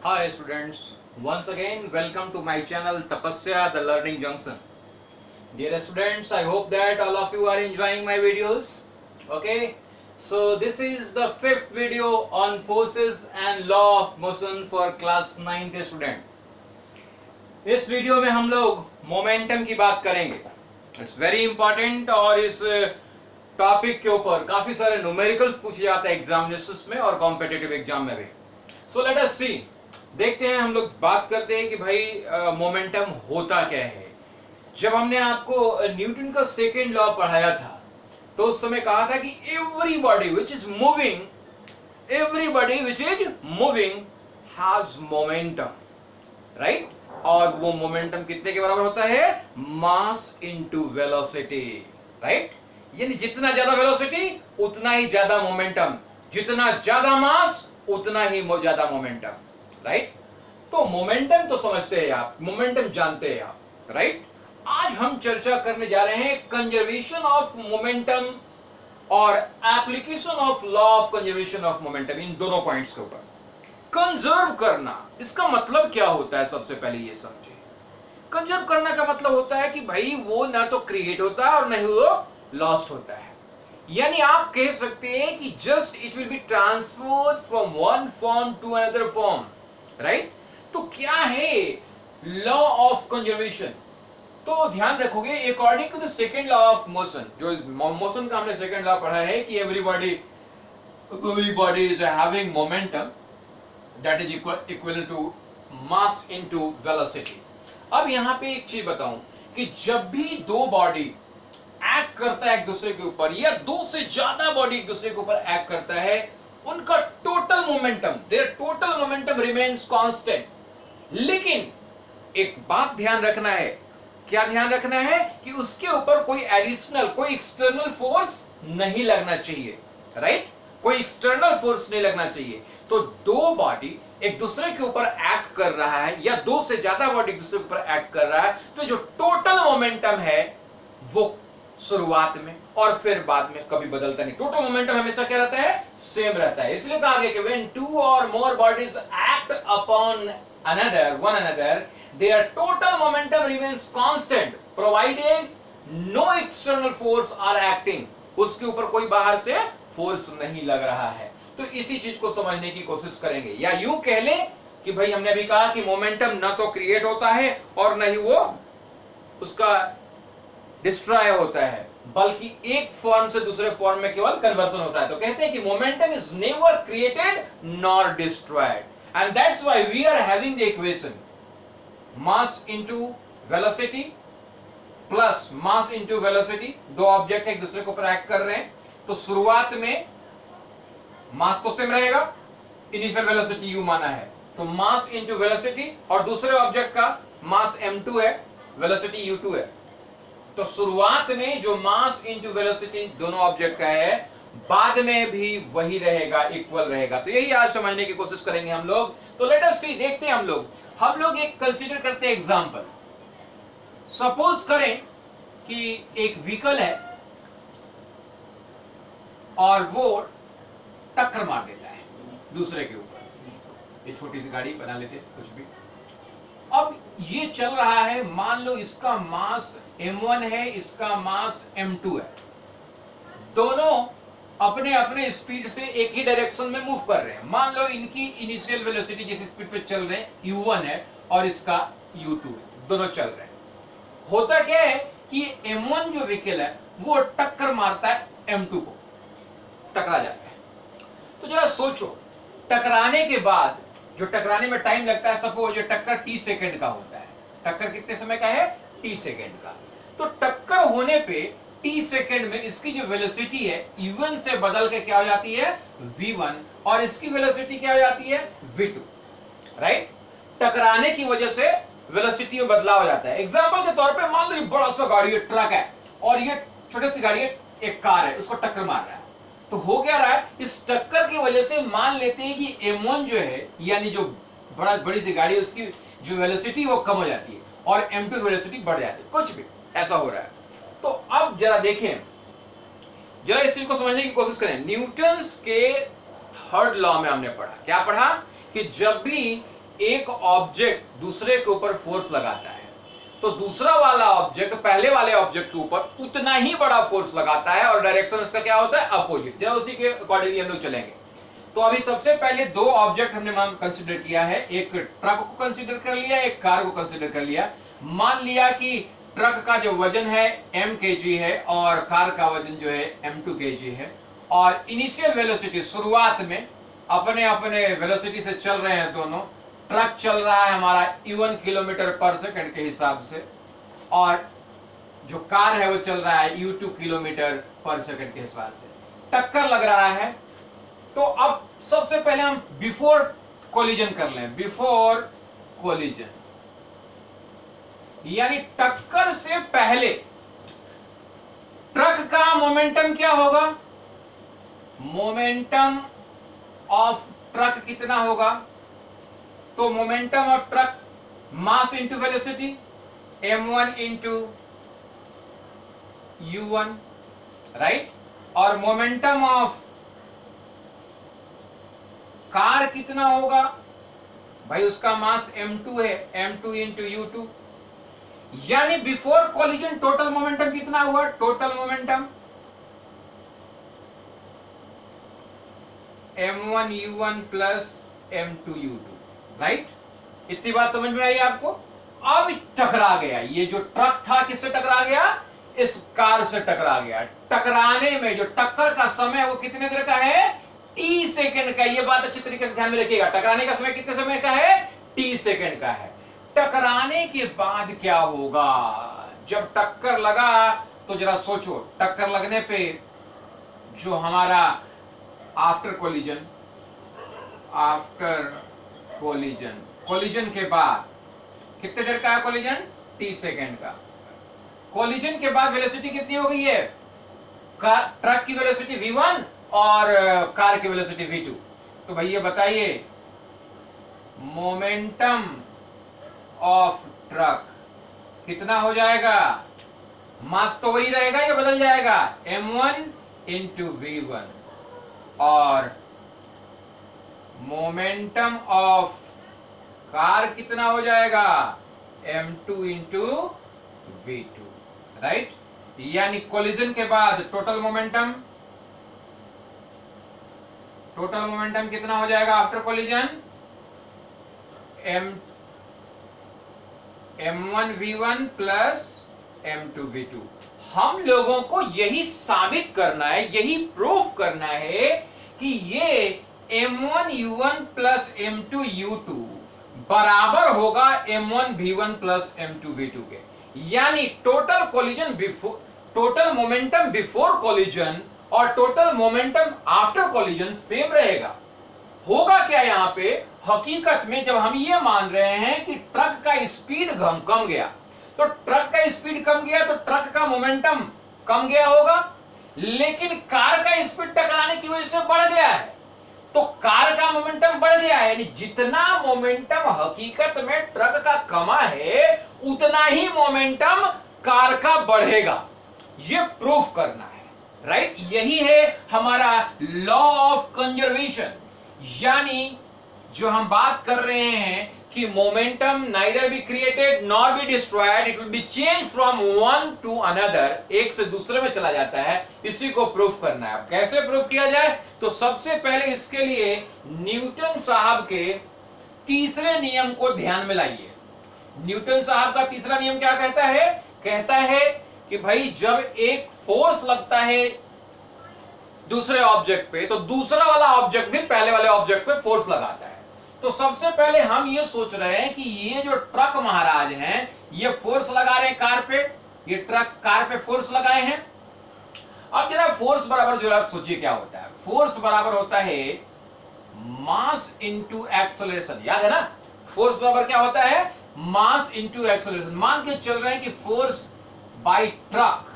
Hi students, once again welcome to my channel Tapasya the Learning Junction. Dear students, I hope that all of you are enjoying my videos. Okay, so this is the fifth video on forces and law of motion for class 9th student. इस video में हम लोग momentum की बात करेंगे. It's very important और इस topic के ऊपर काफी सारे न्यूमेरिकल्स पूछे जाते हैं एग्जामिनेशंस में और कॉम्पिटिटिव एग्जाम में भी. सो लेट अस सी, देखते हैं. हम लोग बात करते हैं कि भाई मोमेंटम होता क्या है. जब हमने आपको न्यूटन का सेकेंड लॉ पढ़ाया था तो उस समय कहा था कि everybody which is moving has momentum, right. और वो मोमेंटम कितने के बराबर होता है? मास इनटू वेलोसिटी, राइट. यानी जितना ज्यादा वेलोसिटी उतना ही ज्यादा मोमेंटम, जितना ज्यादा मास उतना ही ज्यादा मोमेंटम, राइट. तो मोमेंटम तो समझते हैं आप, मोमेंटम जानते हैं आप, राइट. आज हम चर्चा करने जा रहे हैं कंजर्वेशन ऑफ मोमेंटम और application of law of conservation of momentum, इन दोनों पॉइंट्स के ऊपर. कंजर्व करना, इसका मतलब क्या होता है? सबसे पहले ये समझिए. कंजर्व करना का मतलब होता है कि भाई वो ना तो क्रिएट होता है और ना ही वो लॉस्ट होता है. यानी आप कह सकते हैं कि just it will be transferred from one form to another form, right. तो क्या है लॉ ऑफ कंजर्वेशन? तो ध्यान रखोगे, according to the second law of motion, जो मोशन का हमने सेकेंड लॉ पढ़ा है कि everybody is having momentum that is equal to mass into velocity. अब यहां पे एक चीज बताऊं कि जब भी दो बॉडी एक्ट करता है एक दूसरे के ऊपर, या दो से ज्यादा बॉडी एक दूसरे के ऊपर एक्ट करता है, उनका total momentum, their total momentum remains constant. लेकिन एक बात ध्यान रखना है. क्या ध्यान रखना है? कि उसके ऊपर कोई एडिशनल, कोई एक्सटर्नल फोर्स नहीं लगना चाहिए, राइट. कोई एक्सटर्नल फोर्स नहीं लगना चाहिए. तो दो बॉडी एक दूसरे के ऊपर एक्ट कर रहा है, या दो से ज्यादा बॉडी एक दूसरे के ऊपर एक्ट कर रहा है, तो जो टोटल मोमेंटम है वो शुरुआत में और फिर बाद में कभी बदलता नहीं. टोटल मोमेंटम हमेशा क्या रहता है? सेम रहता है. इसलिए कहा गया कि व्हेन टू और more bodies act upon another, one another, their total momentum remains constant provided no external force are acting. उसके ऊपर कोई बाहर से फोर्स नहीं लग रहा है. तो इसी चीज को समझने की कोशिश करेंगे. या यूं कह लें कि भाई हमने अभी कहा कि मोमेंटम ना तो क्रिएट होता है और ना ही वो उसका डिस्ट्रॉय होता है, बल्कि एक फॉर्म से दूसरे फॉर्म में केवल कन्वर्सन होता है. तो कहते हैं कि momentum is never created nor destroyed, and that's why we are having the equation mass into velocity plus mass into velocity. दो ऑब्जेक्ट एक दूसरे के ऊपर एक्ट कर रहे हैं, तो शुरुआत में मास तो सेम रहेगा, इनिशियल वेलोसिटी u माना है, तो मास इनटू वेलोसिटी, और दूसरे ऑब्जेक्ट का मास m2 है, वेलोसिटी u2 है. तो शुरुआत में जो मास इनटू वेलोसिटी दोनों ऑब्जेक्ट का है, बाद में भी वही रहेगा, इक्वल रहेगा. तो यही आज समझने की कोशिश करेंगे हम लोग. तो लेट अस सी, देखते हैं हम लोग एक कंसीडर करते हैं एग्जांपल. सपोज करें कि एक व्हीकल है और वो टक्कर मार देता है दूसरे के ऊपर. एक छोटी सी गाड़ी बना लेते हैं, कुछ भी. अब ये चल रहा है, मान लो इसका मास m1 है, इसका मास m2 है. दोनों अपने अपने स्पीड से एक ही डायरेक्शन में मूव कर रहे हैं. मान लो इनकी इनिशियल वेलोसिटी जिस स्पीड पे चल रहे हैं u1 है और इसका u2 है, दोनों चल रहे हैं. होता क्या है कि m1 जो व्हीकल है वो टक्कर मारता है m2 को, टकरा जाता है. तो जरा सोचो, टकराने के बाद जो टकराने में टाइम लगता है, सपोज जो टक्कर t सेकंड का होता है. टक्कर कितने समय का है? t सेकंड का. तो टक्कर होने पे t सेकंड में इसकी जो वेलोसिटी है u1 से बदल के क्या हो जाती है? v1, और इसकी वेलोसिटी क्या हो जाती है? v2, right. टकराने की वजह से वेलोसिटी में बदलाव हो जाता है. एग्जांपल के तौर पे मान लो ये बड़ा सा गाड़ी है, ट्रक है, और ये छोटी सी गाड़ी है, एक कार है, उसको टक्कर मार रहा है. तो हो क्या रहा है? इस टक्कर की वजह से मान लेते हैं कि m1 जो है, यानी जो बड़ी सी गाड़ी है, उसकी जो वेलोसिटी वो कम हो जाती है और m2 वेलोसिटी बढ़ जाती है. कुछ भी ऐसा हो रहा है. तो अब जरा देखें, जरा इस चीज को समझने की कोशिश करें. न्यूटन्स के थर्ड लॉ में हमने पढ़ा, क्या पढ़ा? कि जब भी एक ऑब्जेक्ट दूसरे के ऊपर फोर्स लगाता है तो दूसरा वाला ऑब्जेक्ट पहले वाले ऑब्जेक्ट के ऊपर उतना ही बड़ा फोर्स लगाता है और डायरेक्शन उसका क्या होता है, अपोजिट। जरा उसी के अकॉर्डिंगली हम लोग चलेंगे। तो अभी सबसे पहले दो ऑब्जेक्ट हमने कंसीडर किया है, एक ट्रक को कंसीडर कर लिया, एक कार को कंसीडर कर लिया। मान लिया कि ट्रक का जो वजन है m kg है और कार का वजन जो है m2 kg है और इनिशियल वेलोसिटी शुरुआत में अपने अपने वेलोसिटी से चल रहे हैं दोनों। ट्रक चल रहा है हमारा u1 किलोमीटर पर सेकंड के हिसाब से और जो कार है वो चल रहा है u2 किलोमीटर पर सेकंड के हिसाब से। टक्कर लग रहा है तो अब सबसे पहले हम बिफोर कोलिजन कर लें। बिफोर कोलिजन यानी टक्कर से पहले ट्रक का मोमेंटम क्या होगा, मोमेंटम ऑफ ट्रक कितना होगा, तो momentum of truck mass into velocity m1 into u1, right. और मोमेंटम ऑफ कार कितना होगा भाई, उसका मास m2 है, m2 इंटू u2। यानी बिफोर कॉलिजन टोटल मोमेंटम कितना हुआ, total momentum m1 u1 plus m2 u2, right. इतनी बात समझ में आई आपको। अब टकरा गया, ये जो ट्रक था किससे टकरा गया, इस कार से टकरा गया। टकराने में जो टक्कर का समय वो कितने देर का है, t सेकंड का। ये बात अच्छी तरीके से ध्यान में रखिएगा, टकराने का समय कितने समय का है, t सेकंड का है। टकराने के बाद क्या होगा, जब टक्कर लगा तो जरा सोचो, टक्कर लगने पे जो हमारा आफ्टर कोलिजन, कोलिजन के बाद कितने देर का है कोलिजन, t सेकंड का। कोलिजन के बाद वेलोसिटी कितनी हो गई है, ट्रक की वेलोसिटी v1 और कार की वेलोसिटी v2। तो भैया बताइए मोमेंटम ऑफ ट्रक कितना हो जाएगा, मास तो वही रहेगा या बदल जाएगा, m1 इंटू v1 और मोमेंटम ऑफ कार कितना हो जाएगा, m2 इंटू v2, राइट। यानी कोलिजन के बाद टोटल मोमेंटम कितना हो जाएगा after collision, m1 v1 plus m2 v2। हम लोगों को यही साबित करना है, यही प्रूफ करना है कि ये m1 u1 plus m2 u2 बराबर होगा m1 v1 plus m2 v2 के। यानी टोटल मोमेंटम बिफोर कोलिजन और total momentum after collision same रहेगा। होगा क्या यहां पे, हकीकत में जब हम ये मान रहे हैं कि ट्रक का स्पीड कम गया, तो ट्रक का स्पीड कम गया तो ट्रक का मोमेंटम कम गया होगा, लेकिन कार का स्पीड टकराने की वजह से बढ़ गया है तो कार का मोमेंटम बढ़ गया है। यानी जितना मोमेंटम हकीकत में ट्रक का कमा है उतना ही मोमेंटम कार का बढ़ेगा, ये प्रूफ करना है, राइट। यही है हमारा लॉ ऑफ कंजर्वेशन। यानी जो हम बात कर रहे हैं कि momentum neither be created nor be destroyed, it will B change from one two another, एक से दूसरे में चला जाता है। इसी को प्रूफ करना है। अब कैसे प्रूफ किया जाए, तो सबसे पहले इसके लिए न्यूटन साहब के तीसरे नियम को ध्यान में लाइए। न्यूटन साहब का तीसरा नियम क्या कहता है, कहता है कि भाई जब एक फोर्स लगता है दूसरे ऑब्जेक्ट पे तो दूसरा वाला ऑब्जेक्ट भी पहले वाले ऑब्जेक्ट पे फोर्स लगाता है। तो सबसे पहले हम ये सोच रहे हैं कि ये जो ट्रक महाराज हैं ये फोर्स लगा रहे हैं कार पे, ये ट्रक कार पे फोर्स लगाए हैं। अब जरा फोर्स बराबर जो आप सोचिए क्या होता है, फोर्स बराबर होता है मास इंटू एक्सेलरेशन। याद है ना, फोर्स बराबर क्या होता है, मास इंटू एक्सेलरेशन। मान के चल रहे हैं कि force bye truck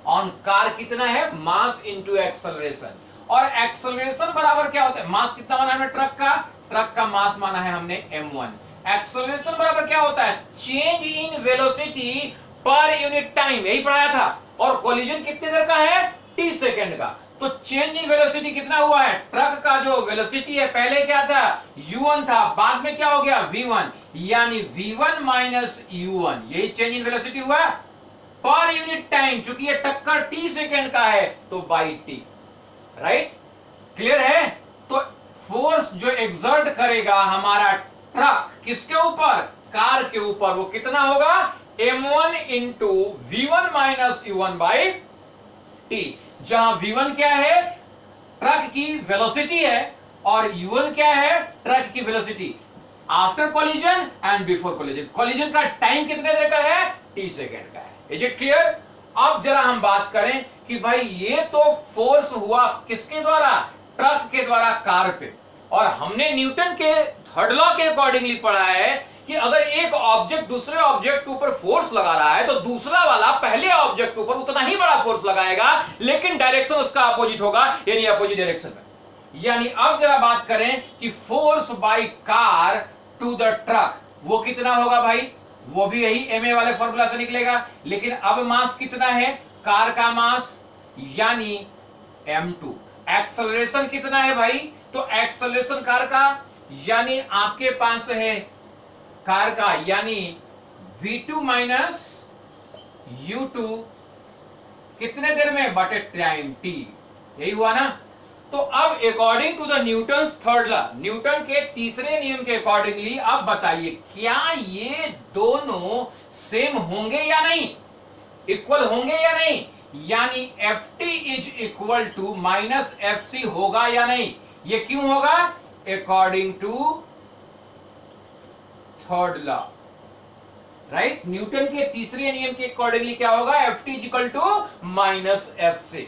on car कितना है, मास इंटू एक्सेलरेशन। और एक्सेलरेशन बराबर क्या होता है, मास कितना माना हमने ट्रक का मास माना है हमने m1। एक्सेलरेशन बराबर क्या होता है, change in velocity per unit time, यही पढ़ाया था। और कोलिजन कितने देर का है, t सेकंड का। तो चेंज इन वेलोसिटी कितना हुआ है? ट्रक का जो वेलोसिटी है पहले क्या था? u1 था, बाद में क्या हो गया? v1, यानी v1 माइनस u1, यही चेंज इन वेलोसिटी हुआ पर यूनिट टाइम। चूंकि ये टक्कर t सेकेंड का है तो बाई t, राइट? क्लियर है? तो फोर्स जो एक्सर्ट करेगा हमारा ट्रक किसके ऊपर? कार के ऊपर, वो कितना होगा? m1 into v1 minus u1 by t, जहां v1 क्या है? ट्रक की वेलोसिटी है, और u1 क्या है? ट्रक की velocity after collision and before collision. Collision का टाइम कितने देर का है? t सेकेंड का है। Is it clear? अब जरा हम बात करें कि भाई ये तो फोर्स हुआ किसके द्वारा? ट्रक के द्वारा कार पे, और हमने न्यूटन के थर्ड लॉ के अकॉर्डिंगली पढ़ा है कि अगर एक ऑब्जेक्ट दूसरे ऑब्जेक्ट के ऊपर फोर्स लगा रहा है तो दूसरा वाला पहले ऑब्जेक्ट के ऊपर उतना ही बड़ा फोर्स लगाएगा, लेकिन डायरेक्शन उसका अपोजिट होगा, यानी अपोजिट डायरेक्शन में। यानी अब जरा बात करें कि force by car to the truck वो कितना होगा भाई? वो भी यही एमए वाले फॉर्मूला से निकलेगा, लेकिन अब मास कितना है? कार का मास यानी m2। एक्सेलरेशन कितना है भाई? तो एक्सेलरेशन कार का यानी आपके पास है कार का यानी v2 माइनस u2 कितने देर में? बटे टाइम t, यही हुआ ना? तो अब according to the Newton's third law, Newton के तीसरे नियम के अकॉर्डिंगली अब बताइए क्या ये दोनों सेम होंगे या नहीं? इक्वल होंगे या नहीं? यानी ft is equal to minus fc होगा या नहीं? ये क्यों होगा? According to third law, right? Newton के तीसरे नियम के अकॉर्डिंगली क्या होगा? ft is equal to minus fc।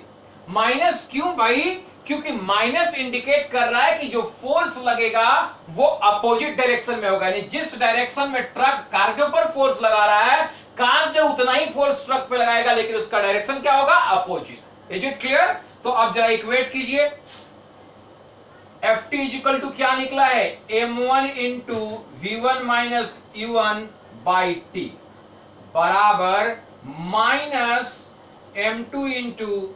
Minus क्यों भाई? क्योंकि माइनस इंडिकेट कर रहा है कि जो फोर्स लगेगा वो अपोजिट डायरेक्शन में होगा, यानी जिस डायरेक्शन में ट्रक कार के ऊपर फोर्स लगा रहा है, कार जो उतना ही फोर्स ट्रक पे लगाएगा, लेकिन उसका डायरेक्शन क्या होगा? अपोजिट। Is it clear? तो अब जरा इक्वेट कीजिए। ft इज इक्वल टू क्या निकला है? m1 into v1 minus u1 by t बराबर minus m2 into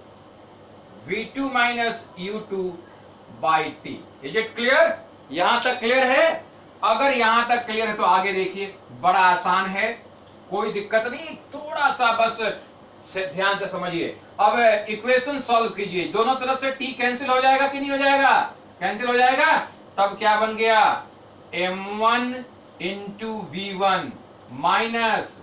v2 minus u2 by t। Is it clear? यहां तक क्लियर है? अगर यहां तक क्लियर है तो आगे देखिए, बड़ा आसान है, कोई दिक्कत नहीं, थोड़ा सा बस ध्यान से समझिए। अब इक्वेशन सॉल्व कीजिए, दोनों तरफ से t कैंसिल हो जाएगा कि नहीं हो जाएगा? कैंसिल हो जाएगा। तब क्या बन गया? m1 into v1 minus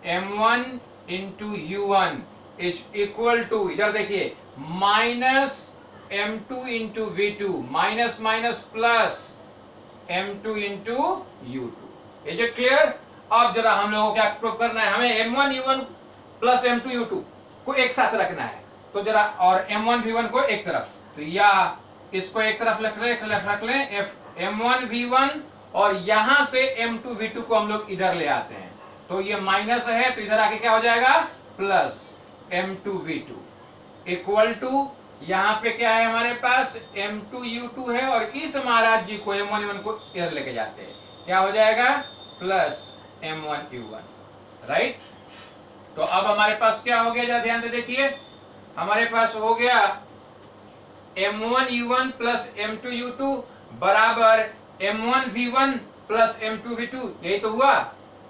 m1 into u1 is equal to, इधर देखिए, minus m2 into v2 minus minus plus m2 into u2। Is it clear? अब जरा हम लोगों को क्या प्रूव करना है? हमें m1 u1 plus m2 u2 को एक साथ रखना है, तो जरा, और m1 v1 को एक तरफ, तो या इसको एक तरफ रख लें m1 v1, और यहां से m2 v2 को हम लोग इधर ले आते हैं, तो ये माइनस है तो इधर आके क्या हो जाएगा? Plus m2 v2 equal to, यहां पे क्या है हमारे पास? m2 u2 है, और इस महाराज जी को m1 u1 को इधर लेके जाते हैं, क्या हो जाएगा? Plus m1 u1, right? तो अब हमारे पास क्या हो गया? जरा ध्यान से देखिए, हमारे पास हो गया m1 u1 plus m2 u2 बराबर m1 v1 plus m2 v2, यही तो हुआ।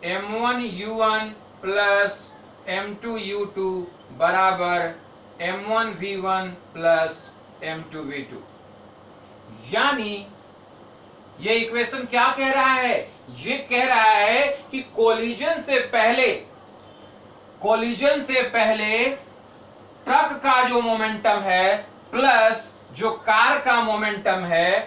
m1 u1 plus m2 u2 बराबर m1 v1 plus m2 v2, यानी ये इक्वेशन क्या कह रहा है? ये कह रहा है कि कोलिजन से पहले ट्रक का जो मोमेंटम है प्लस जो कार का मोमेंटम है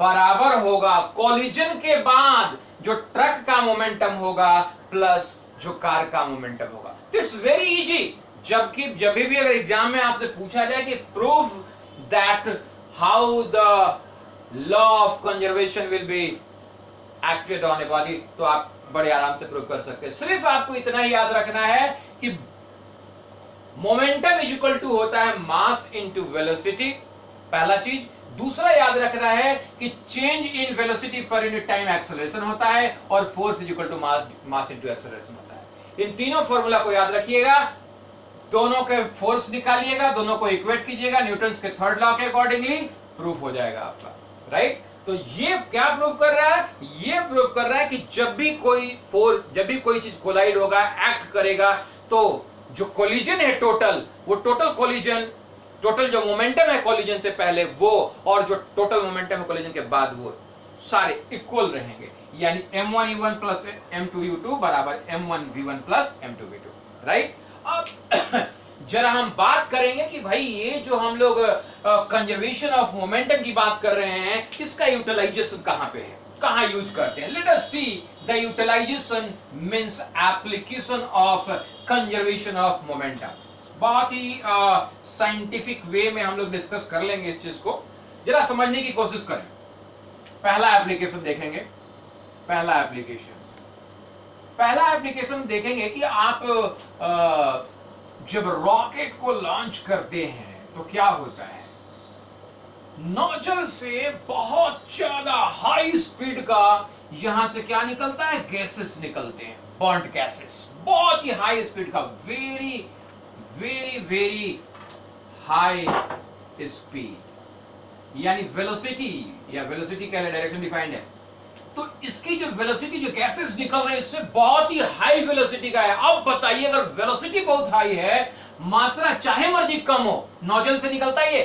बराबर होगा कोलिजन के बाद जो ट्रक का मोमेंटम होगा प्लस जो कार का मोमेंटम होगा। It's very easy. जबकि जब भी अगर एग्जाम में आपसे पूछा जाए कि proof that how the law of conservation will be acted on a body, तो आप बड़े आराम से प्रूफ कर सकते हैं। सिर्फ आपको इतना ही याद रखना है कि मोमेंटम इज इक्वल टू होता है मास इनटू वेलोसिटी, पहला चीज। दूसरा याद रखना है कि change in velocity per unit time acceleration होता है, और force is equal to mass into acceleration होता है। इन तीनों फॉर्मूला को याद रखिएगा। दोनों के फोर्स निकालिएगा, दोनों को इक्वेट कीजिएगा, न्यूटन्स के थर्ड लॉ के अकॉर्डिंगली प्रूफ हो जाएगा आपका, राइट। तो ये क्या प्रूफ कर रहा है? ये प्रूफ कर रहा है कि जब भी कोई फोर्स, जब भी कोई चीज कोलाइड होगा, एक्ट करेगा, तो जो कोलिजन है टोटल, वो टोटल कोलिजन, टोटल जो मोमेंटम है कोलिजन से पहले वो, और जो टोटल मोमेंटम है कोलिजन के बाद वो, सारे इक्वल रहेंगे। यानी m1u1 प्लस m2u2 बराबर m1v1 प्लस m2v2, राइट। अब जरा हम बात करेंगे कि भाई ये जो हम लोग कंजर्वेशन ऑफ मोमेंटम की बात कर रहे हैं, इसका यूटिलाइजेशन कहां पे है, कहां यूज करते हैं। Let us see the utilization means application of conservation of momentum. बहुत ही साइंटिफिक वे में हम लोग डिस्कस कर लेंगे इस चीज को, जरा समझने की कोशिश करें। पहला एप्लीकेशन देखेंगे, पहला एप्लीकेशन देखेंगे कि आप जब रॉकेट को लॉन्च करते हैं तो क्या होता है, नोजल से बहुत ज्यादा हाई स्पीड का यहां से क्या निकलता है, गैसेस निकलते हैं, बर्न्ड गैसेस, बहुत ही हाई स्पीड का, very very very high speed, यानी वेलोसिटी, या वेलोसिटी का डायरेक्शन डिफाइंड है, तो इसकी जो वेलोसिटी, जो गैसेस निकल रहे हैं इससे बहुत ही हाई वेलोसिटी का है। अब बताइए अगर वेलोसिटी बहुत हाई है, मात्रा चाहे मर्जी कम हो, नोजल से निकलता है ये,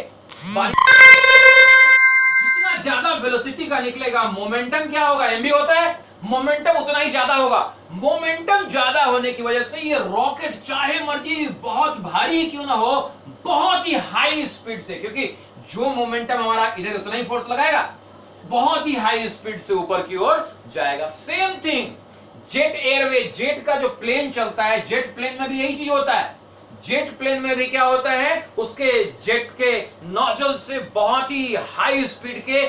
जितना ज्यादा वेलोसिटी का निकलेगा, मोमेंटम क्या होगा, एमवी होता है, मोमेंटम उतना ही ज्यादा होगा। मोमेंटम ज्यादा होने की वजह से ये रॉकेट चाहे मर्जी बहुत भारी क्यों ना हो, बहुत ही हाई स्पीड से, क्योंकि जो मोमेंटम हमारा इधर उतना ही फोर्स लगाएगा, बहुत ही हाई स्पीड से ऊपर की ओर जाएगा। Same thing jet airway, jet का जो प्लेन चलता है, जेट प्लेन में भी यही चीज होता है। जेट प्लेन में भी क्या होता है, उसके जेट के नोजल से बहुत ही हाई स्पीड के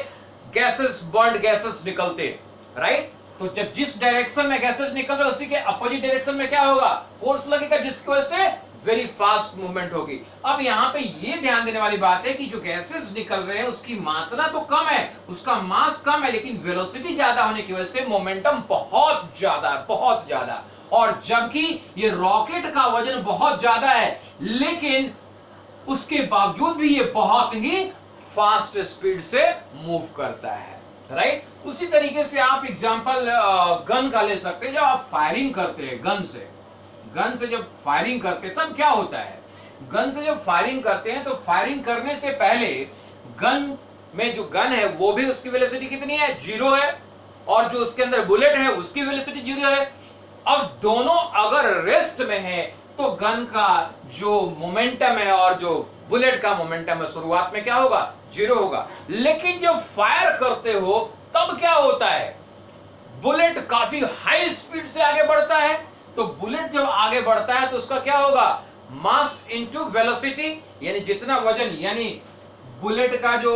गैसेस, बर्न्ड गैसेस निकलते, राइट। तो जब जिस डायरेक्शन में गैसेस निकल रहे उसी के अपोजिट डायरेक्शन में क्या होगा, फोर्स लगेगा, जिसकी वजह से वेरी फास्ट मूवमेंट होगी। अब यहाँ पे ये ध्यान देने वाली बात है कि जो गैसेस निकल रहे हैं उसकी मात्रा तो कम है, उसका मास कम है, लेकिन वेलोसिटी ज्यादा होने की वजह से मोमेंटम बहुत ज्यादा है, बहुत ज्यादा। और जबकि ये रॉकेट का वजन बहुत ज्यादा है, लेकिन उसके बावजूद भी ये बहुत ही फास्ट स्पीड से मूव करता है, राइट। उसी तरीके से आप एग्जांपल गन का ले सकते हैं। जब आप फायरिंग करते हैं गन से जब फायरिंग करते हैं तब क्या होता है, गन से जब फायरिंग करते हैं तो फायरिंग करने से पहले गन में जो गन है वो भी, उसकी वेलोसिटी कितनी है, 0 है, और जो उसके अंदर बुलेट है उसकी वेलोसिटी 0 है। अब दोनों अगर रेस्ट में है तो गन का जो मोमेंटम है और जो बुलेट का मोमेंटम है शुरुआत में क्या होगा, 0 होगा। लेकिन जब फायर करते हो तब क्या होता है, बुलेट काफी हाई स्पीड से आगे बढ़ता है। तो बुलेट जब आगे बढ़ता है तो उसका क्या होगा, मास इनटू वेलोसिटी, यानी जितना वजन, यानी बुलेट का जो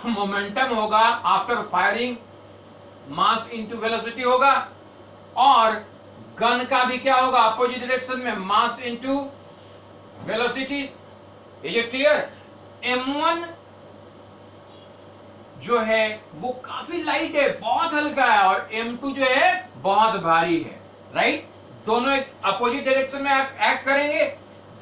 मोमेंटम होगा आफ्टर फायरिंग, मास इनटू वेलोसिटी होगा, और गन का भी क्या होगा, अपोजिट डायरेक्शन में, मास into velocity. Is it clear. M1 जो है वो काफी लाइट है, बहुत हल्का है, और M2 जो है बहुत भारी है, राइट। दोनों एक अपोजिट डायरेक्शन में एक्ट करेंगे,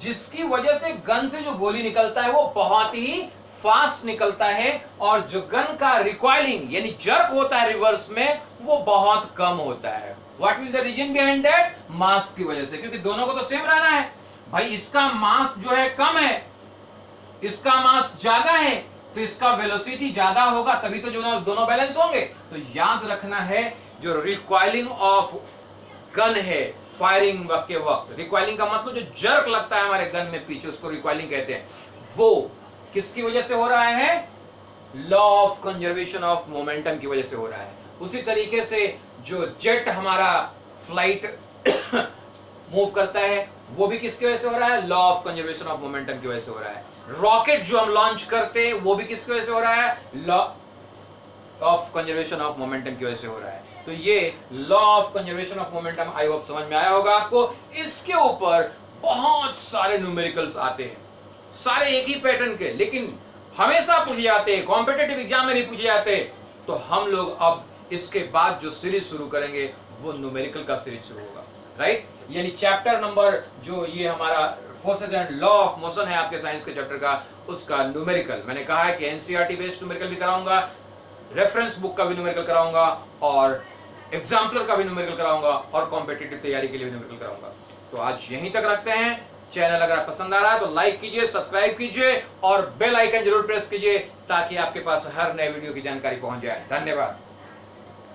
जिसकी वजह से गन से जो गोली निकलता है वो बहुत ही फास्ट निकलता है, और जो गन का रिकॉइलिंग यानी जर्क होता है रिवर्स में, वो बहुत कम होता है। What is the reason behind that, mass की वजह से, क्योंकि दोनों को तो सेम रहना है। भाई इसका मास जो है कम है, इसका मास ज्यादा है, तो इसका वेलोसिटी ज्यादा होगा, तभी तो जो दोनों बैलेंस होंगे। तो याद रखना है, जो रिकॉइलिंग ऑफ गन है फायरिंग के वक्त, रिकॉइलिंग का मतलब जो जर्क लगता है हमारे गन में पीछे, उसको रिकॉइलिंग कहते हैं। वो किसकी वजह से हो रहा है, law of conservation of momentum की वजह से हो रहा है। उसी तरीके से जो जेट हमारा फ्लाइट मूव करता है वो भी किसकी वजह से हो रहा है, law of conservation of momentum की वजह से हो रहा है। रॉकेट जो हम लॉन्च करते हैं वो भी किसकी वजह से हो रहा है, law of conservation of momentum की वजह से हो रहा है। तो ये law of conservation of momentum I hope समझ में आया होगा आपको। इसके ऊपर बहुत सारे न्यूमेरिकल्स आते हैं, सारे एक ही पैटर्न के, लेकिन हमेशा पूछे जाते हैं, कॉम्पिटिटिव एग्जाम में नहीं पूछे जाते। तो हम लोग अब इसके बाद जो सीरीज शुरू करेंगे वो न्यूमेरिकल का सीरीज शुरू होगा, राइट। यानी चैप्टर नंबर जो ये हमारा forces and law of motion है आपके साइंस के चैप्टर का, उसका न्यूमेरिकल मैंने कहा है कि एनसीईआरटी बेस्ड न्यूमेरिकल भी कराऊंगा, रेफरेंस बुक का भी न्यूमेरिकल कराऊंगा और एग्जाम्पलर का भी न्यूमेरिकल कराऊंगा और कॉम्पिटिटिव तैयारी के लिए भी न्यूमेरिकल कराऊंगा। तो आज यहीं तक रखते हैं। चैनल अगर पसंद आ रहा है तो लाइक कीजिए, सब्सक्राइब कीजिए और बेल आइकन जरूर प्रेस कीजिए ताकि आपके पास हर नए वीडियो की जानकारी पहुंच जाए। धन्यवाद।